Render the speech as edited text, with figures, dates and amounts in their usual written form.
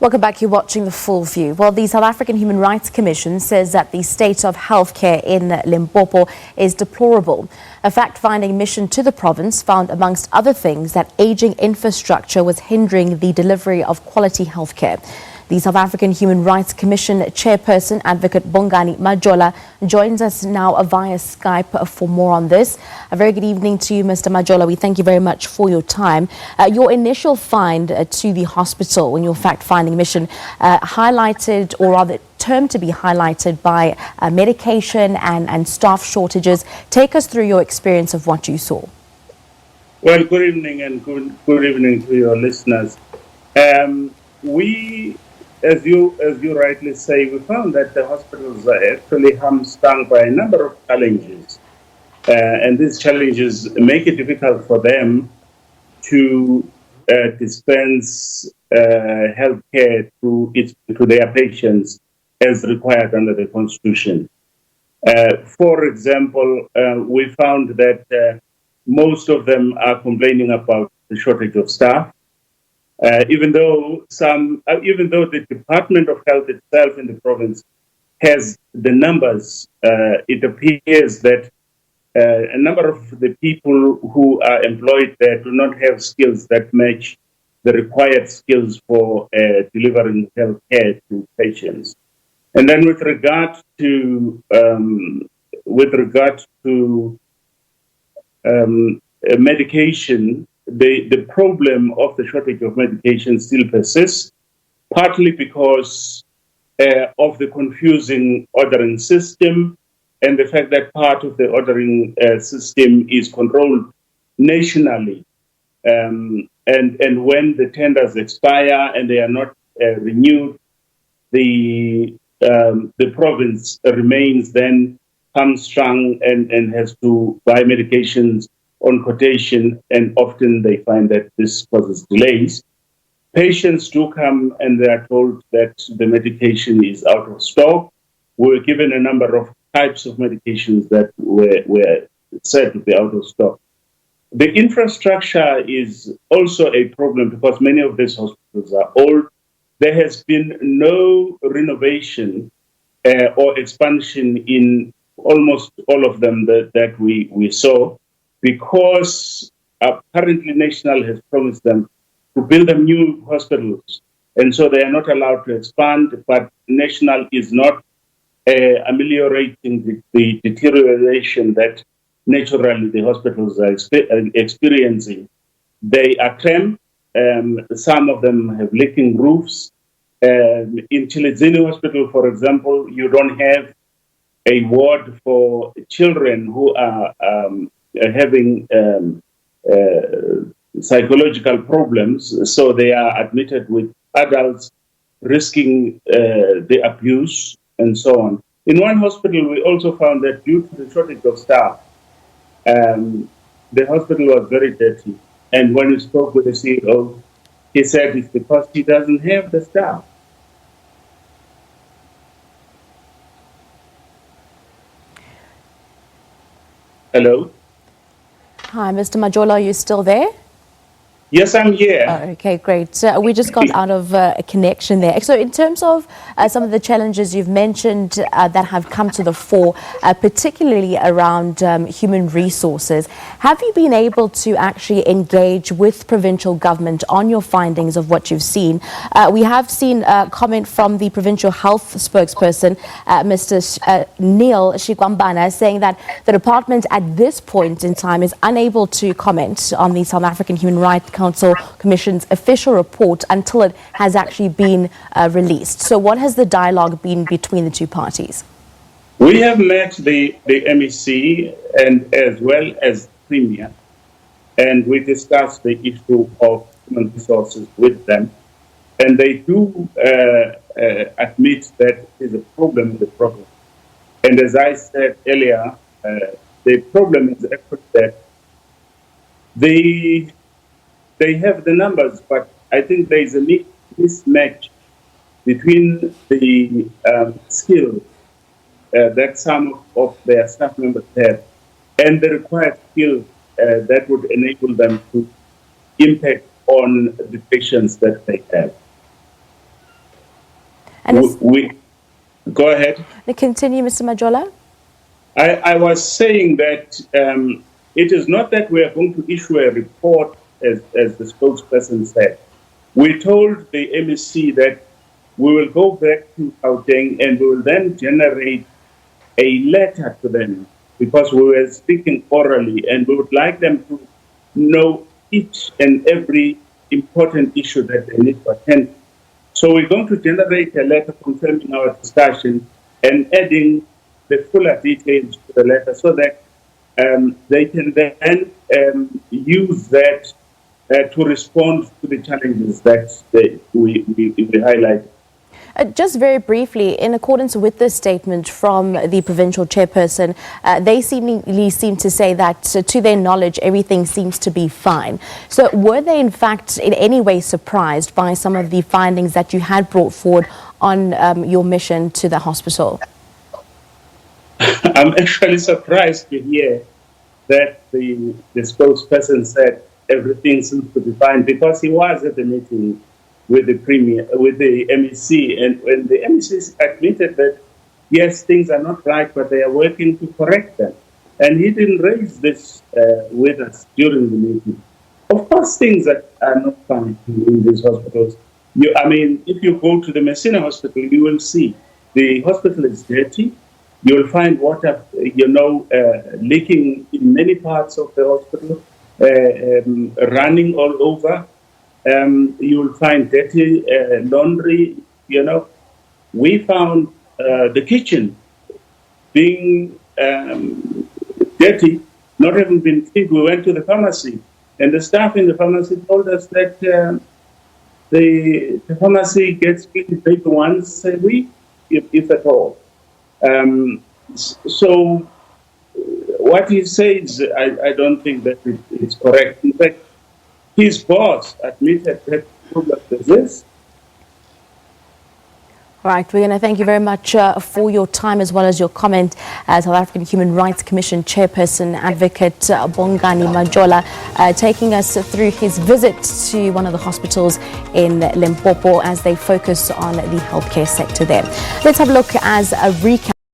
Welcome back. You're watching The Full View. Well, the South African Human Rights Commission says that the state of healthcare in Limpopo is deplorable. A fact-finding mission to the province found, amongst other things, that aging infrastructure was hindering the delivery of quality healthcare. The South African Human Rights Commission Chairperson, Advocate Bongani Majola, joins us now via Skype for more on this. A very good evening to you, Mr. Majola. We thank you very much for your time. Your initial find to the hospital in your fact-finding mission highlighted, or rather termed to be highlighted by medication and staff shortages. Take us through your experience of what you saw. Well, good evening and good evening to your listeners. As you rightly say, we found that the hospitals are actually hamstrung by a number of challenges. And these challenges make it difficult for them to dispense health care to their patients as required under the Constitution. For example, we found that most of them are complaining about the shortage of staff. Even though the Department of Health itself in the province has the numbers, it appears that a number of the people who are employed there do not have skills that match the required skills for delivering health care to patients. And then with regard to medication, the problem of the shortage of medication still persists, partly because of the confusing ordering system and the fact that part of the ordering system is controlled nationally. And when the tenders expire and they are not renewed, the province remains then hamstrung and has to buy medications on quotation, and often they find that this causes delays. Patients do come and they are told that the medication is out of stock. We were given a number of types of medications that were said to be out of stock. The infrastructure is also a problem because many of these hospitals are old. There has been no renovation or expansion in almost all of them that we saw, because apparently National has promised them to build them new hospitals. And so they are not allowed to expand, but National is not ameliorating the deterioration that naturally the hospitals are experiencing. They are cramped. Some of them have leaking roofs. In Chiledzini Hospital, for example, you don't have a ward for children who are having psychological problems, so they are admitted with adults risking the abuse and so on. In one hospital, we also found that due to the shortage of staff, the hospital was very dirty. And when we spoke with the CEO, he said it's because he doesn't have the staff. Hello? Hi, Mr. Majola, are you still there? Yes, I'm here. Oh, okay, great. We just got out of a connection there. So in terms of some of the challenges you've mentioned that have come to the fore, particularly around human resources, have you been able to actually engage with provincial government on your findings of what you've seen? We have seen a comment from the provincial health spokesperson, Mr. Neil Shikwambana, saying that the department at this point in time is unable to comment on the South African Human Rights Commission's official report until it has actually been released. So what has the dialogue been between the two parties? We have met the MEC and as well as Premier, and we discussed the issue of human resources with them. And they do admit that there's a problem in the province. And as I said earlier, the problem is actually that they have the numbers, but I think there is a mismatch between the skills that some of their staff members have and the required skills that would enable them to impact on the patients that they have. And go ahead. Continue, Mr. Majola. I was saying that it is not that we are going to issue a report, as the spokesperson said. We told the MEC that we will go back to Gauteng and we will then generate a letter to them, because we were speaking orally and we would like them to know each and every important issue that they need to attend to. So we're going to generate a letter confirming our discussion and adding the fuller details to the letter so that they can then use that to respond to the challenges that we highlight. Just very briefly, in accordance with this statement from the provincial chairperson, they seem to say that, to their knowledge, everything seems to be fine. So were they, in fact, in any way surprised by some of the findings that you had brought forward on your mission to the hospital? I'm actually surprised to hear that the spokesperson said everything seems to be fine, because he was at the meeting with the Premier, with the MEC, and when the MEC admitted that, yes, things are not right, but they are working to correct them. And he didn't raise this with us during the meeting. Of course, things are not fine in these hospitals. If you go to the Messina hospital, you will see the hospital is dirty. You'll find water, leaking in many parts of the hospital, running all over. You'll find dirty laundry. We found the kitchen being dirty, not having been cleaned. We went to the pharmacy, and the staff in the pharmacy told us that the pharmacy gets cleaned maybe once a week, if at all. So what he says, I don't think that it's correct. In fact, his boss admitted that problem exists. All right, we're going to thank you very much for your time as well as your comment. South African Human Rights Commission Chairperson Advocate Bongani Majola taking us through his visit to one of the hospitals in Limpopo as they focus on the healthcare sector there. Let's have a look as a recap.